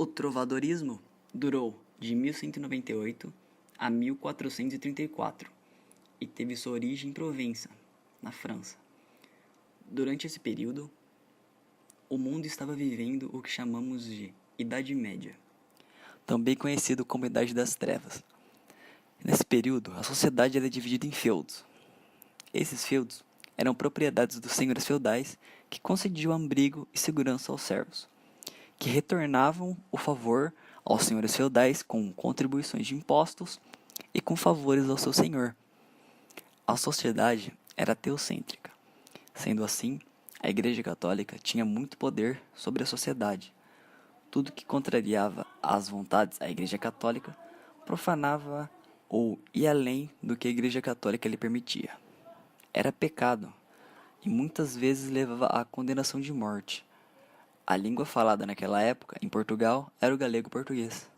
O trovadorismo durou de 1198 a 1434 e teve sua origem em Provença, na França. Durante esse período, o mundo estava vivendo o que chamamos de Idade Média, também conhecido como Idade das Trevas. Nesse período, a sociedade era dividida em feudos. Esses feudos eram propriedades dos senhores feudais que concediam abrigo e segurança aos servos, que retornavam o favor aos senhores feudais com contribuições de impostos e com favores ao seu senhor. A sociedade era teocêntrica. Sendo assim, a Igreja Católica tinha muito poder sobre a sociedade. Tudo que contrariava as vontades da Igreja Católica profanava ou ia além do que a Igreja Católica lhe permitia. Era pecado e muitas vezes levava à condenação de morte. A língua falada naquela época, em Portugal, era o galego-português.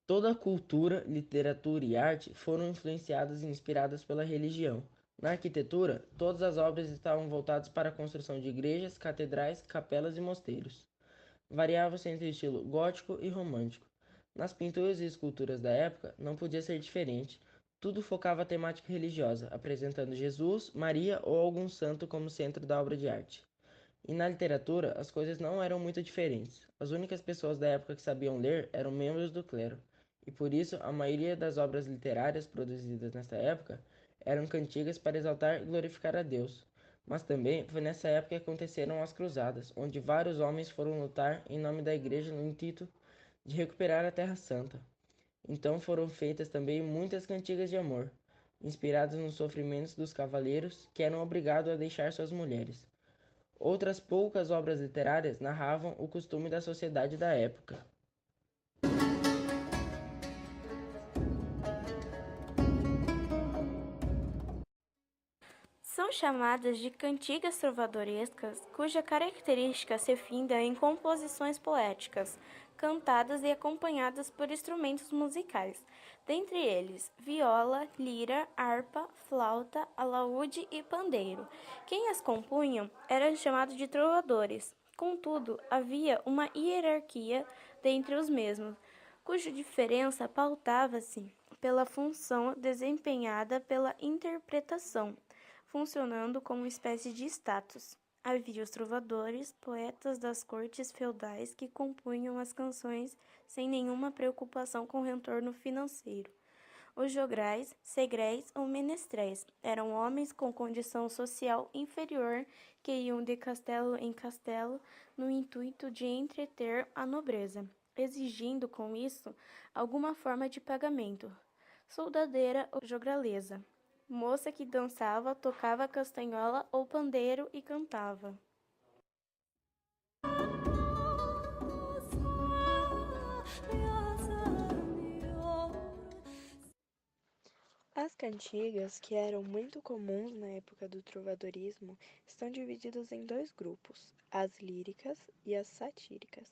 Toda a cultura, literatura e arte foram influenciadas e inspiradas pela religião. Na arquitetura, todas as obras estavam voltadas para a construção de igrejas, catedrais, capelas e mosteiros. Variava-se entre o estilo gótico e romântico. Nas pinturas e esculturas da época, não podia ser diferente. Tudo focava a temática religiosa, apresentando Jesus, Maria ou algum santo como centro da obra de arte. E na literatura, as coisas não eram muito diferentes. As únicas pessoas da época que sabiam ler eram membros do clero, e por isso a maioria das obras literárias produzidas nessa época eram cantigas para exaltar e glorificar a Deus. Mas também foi nessa época que aconteceram as cruzadas, onde vários homens foram lutar em nome da igreja no intuito de recuperar a Terra Santa. Então foram feitas também muitas cantigas de amor, inspiradas nos sofrimentos dos cavaleiros que eram obrigados a deixar suas mulheres. Outras poucas obras literárias narravam o costume da sociedade da época. São chamadas de cantigas trovadorescas, cuja característica se finda em composições poéticas, cantadas e acompanhadas por instrumentos musicais, dentre eles viola, lira, harpa, flauta, alaúde e pandeiro. Quem as compunham era chamado de trovadores. Contudo, havia uma hierarquia dentre os mesmos, cuja diferença pautava-se pela função desempenhada pela interpretação, funcionando como uma espécie de status. Havia os trovadores, poetas das cortes feudais que compunham as canções sem nenhuma preocupação com o retorno financeiro. Os jograis, segréis ou menestréis eram homens com condição social inferior que iam de castelo em castelo no intuito de entreter a nobreza, exigindo com isso alguma forma de pagamento. Soldadeira ou jograleza, moça que dançava, tocava castanhola ou pandeiro e cantava. As cantigas, que eram muito comuns na época do trovadorismo, estão divididas em dois grupos, as líricas e as satíricas.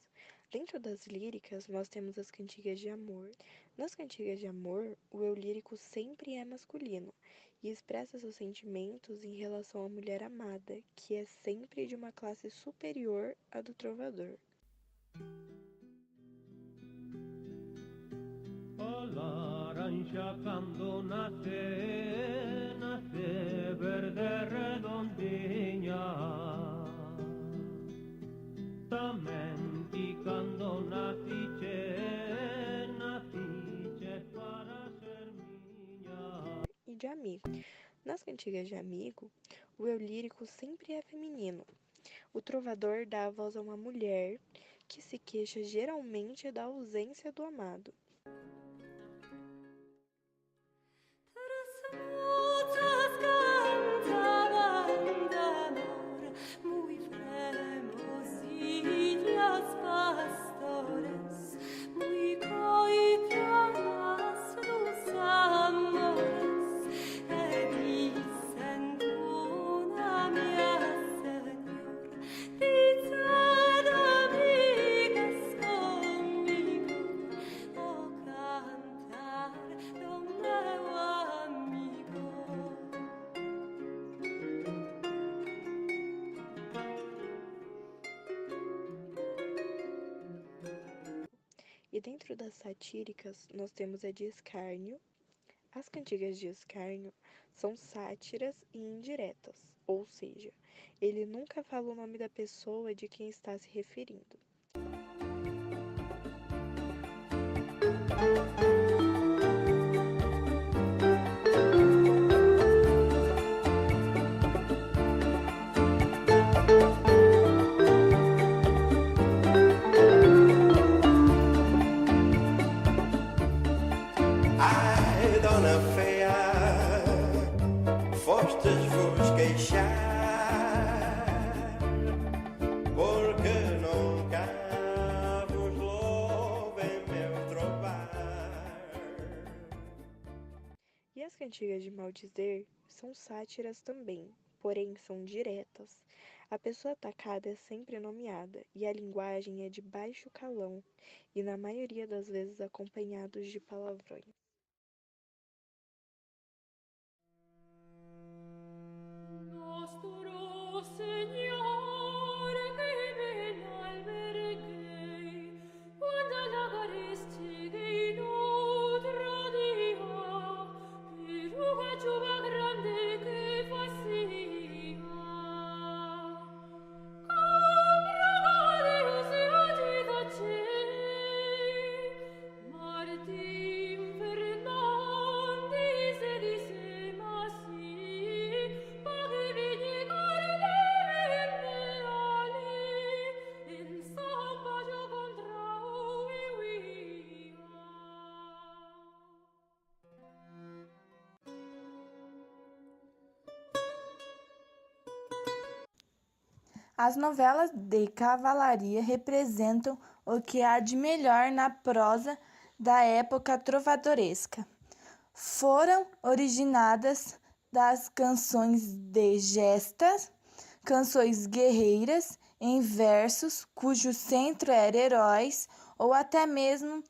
Dentro das líricas, nós temos as cantigas de amor. Nas cantigas de amor, o eu lírico sempre é masculino e expressa seus sentimentos em relação à mulher amada, que é sempre de uma classe superior à do trovador. O laranja quando nasce, nasce verde redondinha. Tamenti quando nasce para ser minha. E de amigo. Nas cantigas de amigo, o eu lírico sempre é feminino. O trovador dá a voz a uma mulher que se queixa geralmente da ausência do amado. E dentro das satíricas, nós temos a de escárnio. As cantigas de escárnio são sátiras e indiretas, ou seja, ele nunca fala o nome da pessoa de quem está se referindo. Ai, dona feia, fostes vos queixar, porque nunca vos louvem meu trobar. E as cantigas de maldizer são sátiras também, porém são diretas. A pessoa atacada é sempre nomeada e a linguagem é de baixo calão e na maioria das vezes acompanhados de palavrões. Nostro Signore che ben alberguei, quando la carestia in utro dia, piruga giuva grande che fascia. Compra Deus e adica cei, Martim Fernandis e disse massi, paghi vigni cardenali, in samba gio contra uivia. As novelas de cavalaria representam o que há de melhor na prosa da época trovadoresca. Foram originadas das canções de gestas, canções guerreiras em versos cujo centro era heróis ou até mesmo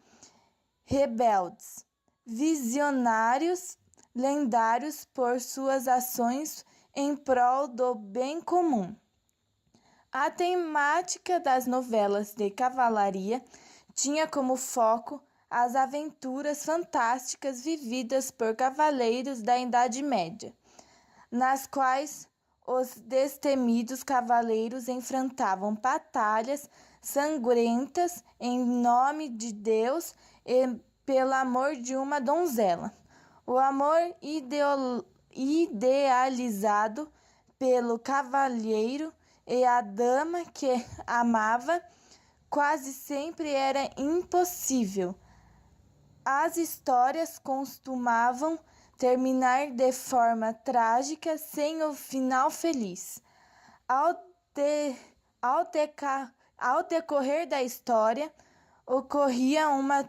rebeldes, visionários, lendários por suas ações em prol do bem comum. A temática das novelas de cavalaria tinha como foco as aventuras fantásticas vividas por cavaleiros da Idade Média, nas quais os destemidos cavaleiros enfrentavam batalhas sangrentas em nome de Deus e pelo amor de uma donzela. O amor idealizado pelo cavalheiro e a dama que amava quase sempre era impossível. As histórias costumavam terminar de forma trágica sem o final feliz. Ao decorrer da história, ocorria uma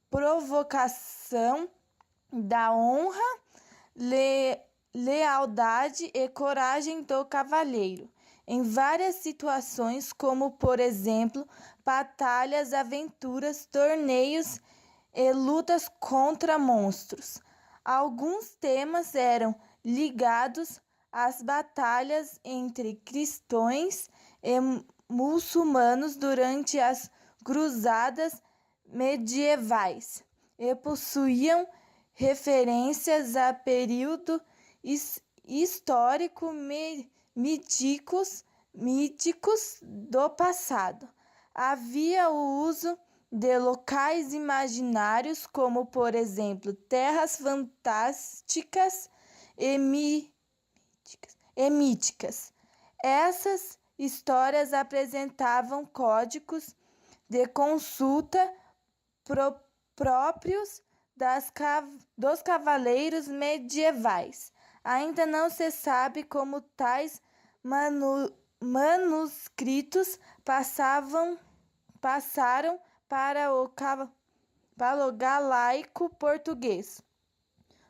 provocação da honra, lealdade e coragem do cavalheiro em várias situações, como, por exemplo, batalhas, aventuras, torneios e lutas contra monstros. Alguns temas eram ligados às batalhas entre cristãos e muçulmanos durante as cruzadas medievais e possuíam referências a período histórico míticos do passado. Havia o uso de locais imaginários, como, por exemplo, terras fantásticas e míticas. Essas histórias apresentavam códigos de consulta próprios dos cavaleiros medievais. Ainda não se sabe como tais manuscritos passaram para o galaico português.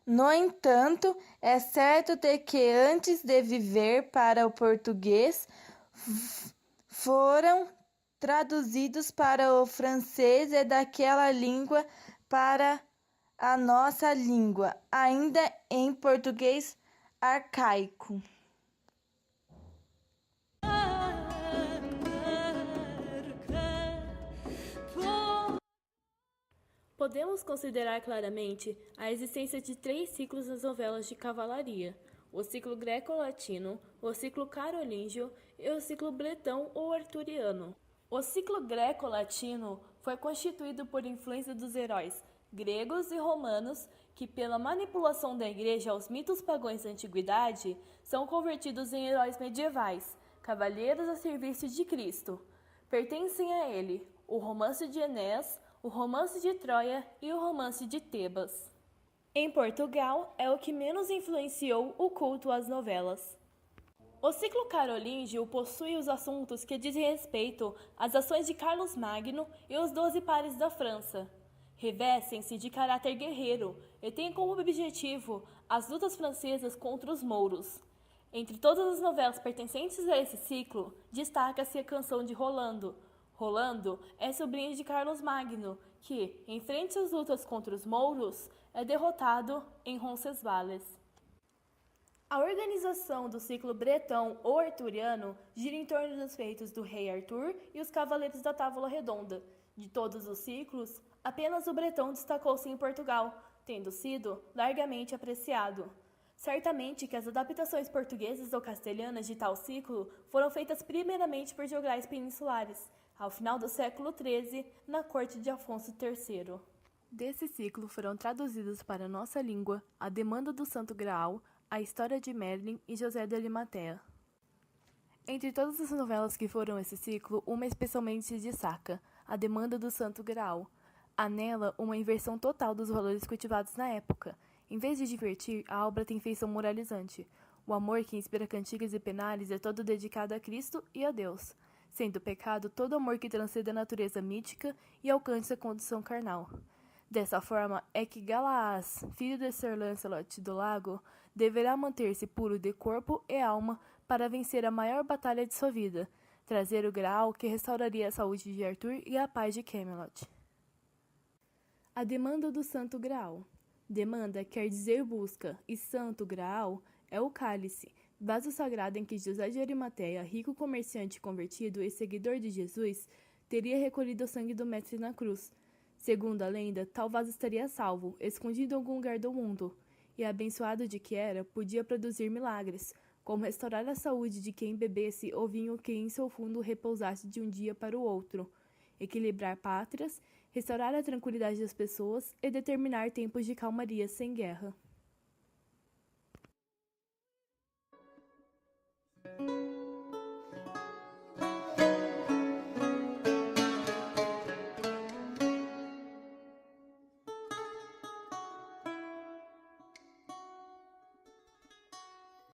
No entanto, é certo de que antes de viver para o português, foram traduzidos para o francês e daquela língua para a nossa língua, ainda em português arcaico. Podemos considerar claramente a existência de 3 ciclos nas novelas de cavalaria: o ciclo greco-latino, o ciclo carolíngio e o ciclo bretão ou arturiano. O ciclo greco-latino foi constituído por influência dos heróis gregos e romanos que, pela manipulação da igreja aos mitos pagãos da antiguidade, são convertidos em heróis medievais, cavalheiros a serviço de Cristo. Pertencem a ele o romance de Enéas, o romance de Troia e o romance de Tebas. Em Portugal, é o que menos influenciou o culto às novelas. O ciclo carolíngio possui os assuntos que dizem respeito às ações de Carlos Magno e os 12 pares da França. Revestem-se de caráter guerreiro e têm como objetivo as lutas francesas contra os mouros. Entre todas as novelas pertencentes a esse ciclo, destaca-se a Canção de Rolando. Rolando é sobrinho de Carlos Magno, que, em frente às lutas contra os mouros, é derrotado em Roncesvalles. A organização do ciclo bretão ou arturiano gira em torno dos feitos do rei Arthur e os cavaleiros da Távola Redonda. De todos os ciclos, apenas o bretão destacou-se em Portugal, tendo sido largamente apreciado. Certamente que as adaptações portuguesas ou castelhanas de tal ciclo foram feitas primeiramente por jograis peninsulares, ao final do século XIII, na corte de Afonso III. Desse ciclo foram traduzidos para a nossa língua A Demanda do Santo Graal, A História de Merlin e José de Arimatea. Entre todas as novelas que foram esse ciclo, uma especialmente se destaca, A Demanda do Santo Graal. Há nela uma inversão total dos valores cultivados na época. Em vez de divertir, a obra tem feição moralizante. O amor que inspira cantigas e penares é todo dedicado a Cristo e a Deus, sendo o pecado todo amor que transcende a natureza mítica e alcança a condição carnal. Dessa forma é que Galaás, filho de Sir Lancelot do Lago, deverá manter-se puro de corpo e alma para vencer a maior batalha de sua vida, trazer o Graal que restauraria a saúde de Arthur e a paz de Camelot. A demanda do Santo Graal. Demanda quer dizer busca, e Santo Graal é o cálice, vaso sagrado em que José de Arimateia, rico comerciante convertido e seguidor de Jesus, teria recolhido o sangue do mestre na cruz. Segundo a lenda, tal vaso estaria salvo, escondido em algum lugar do mundo, e abençoado de que era, podia produzir milagres, como restaurar a saúde de quem bebesse o vinho que em seu fundo repousasse de um dia para o outro, equilibrar pátrias, restaurar a tranquilidade das pessoas e determinar tempos de calmaria sem guerra.